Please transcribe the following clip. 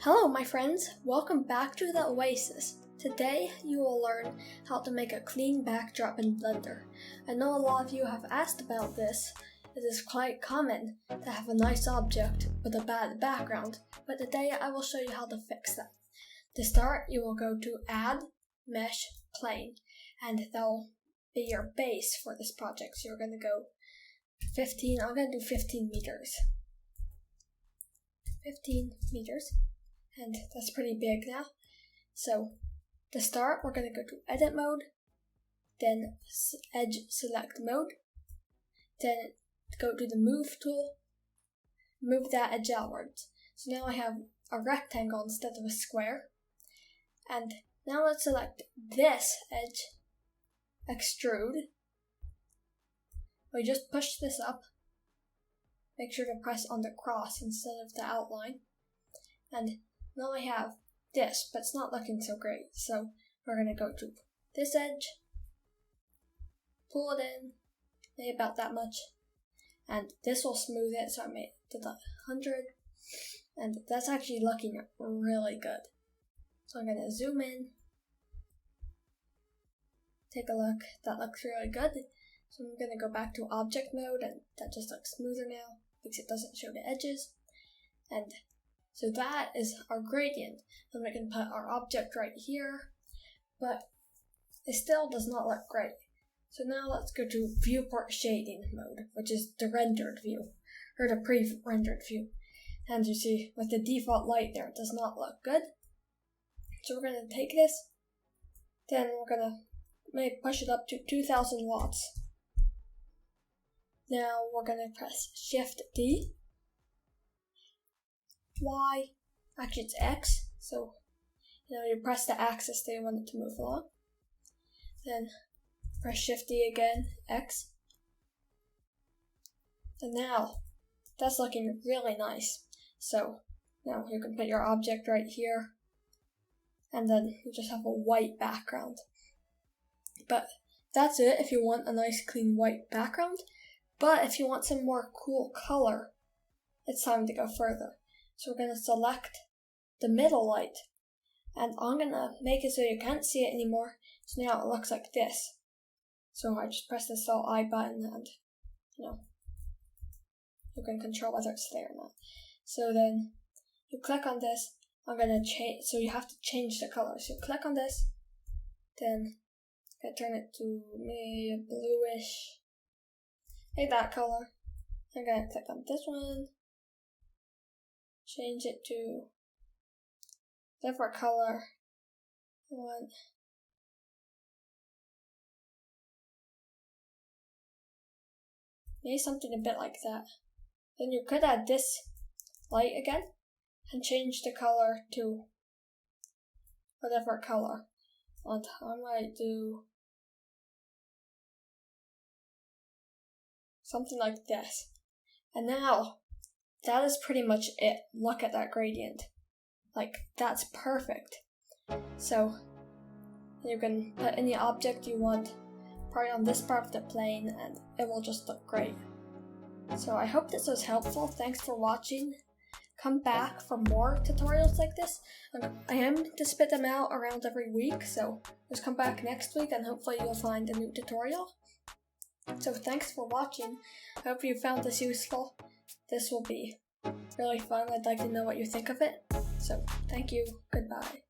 Hello my friends, welcome back to the Oasis. Today you will learn how to make a clean backdrop in Blender. I know a lot of you have asked about this. It is quite common to have a nice object with a bad background, but today I will show you how to fix that. To start, you will go to Add, Mesh, Plane, and that will be your base for this project. So you're going to go 15, I'm going to do 15 meters. 15 meters. And that's pretty big now. So to start, we're going to go to Edit Mode, then Edge Select Mode, then go to the Move tool, move that edge outwards. So now I have a rectangle instead of a square. And now let's select this edge, Extrude. We just push this up. Make sure to press on the cross instead of the outline. And now I have this, but it's not looking so great. So we're going to go to this edge, pull it in, maybe about that much, and this will smooth it. So I made it to the 100, and that's actually looking really good. So I'm going to zoom in, take a look. That looks really good. So I'm going to go back to object mode, and that just looks smoother now because it doesn't show the edges. And so that is our gradient. Then we can put our object right here, but it still does not look great. So now let's go to viewport shading mode, which is the rendered view, or the pre-rendered view. And you see, with the default light there, it does not look good. So we're going to take this, then we're going to maybe push it up to 2000 watts. Now we're going to press Shift D. Y, actually it's X, so you press the axis that you want it to move along. Then press Shift D again, X. And now that's looking really nice. So now you can put your object right here, and then you just have a white background. But that's it if you want a nice clean white background. But if you want some more cool color, it's time to go further. So we're going to select the middle light, and I'm going to make it so you can't see it anymore. So now it looks like this. So I just press this little I button, and you can control whether it's there or not. So then you click on this. I'm going to change, so you have to change the color. So you click on this, then I'm going to turn it to maybe a bluish, like that color. I'm going to click on this one. Change it to different color. I want maybe something a bit like that. Then you could add this light again and change the color to whatever color. And I might do something like this. And now that is pretty much it. Look at that gradient. Like, that's perfect. So you can put any object you want right on this part of the plane, and it will just look great. So I hope this was helpful. Thanks for watching. Come back for more tutorials like this. I am to spit them out around every week, so just come back next week and hopefully you'll find a new tutorial. So thanks for watching. I hope you found this useful. This will be really fun. I'd like to know what you think of it. So thank you. Goodbye.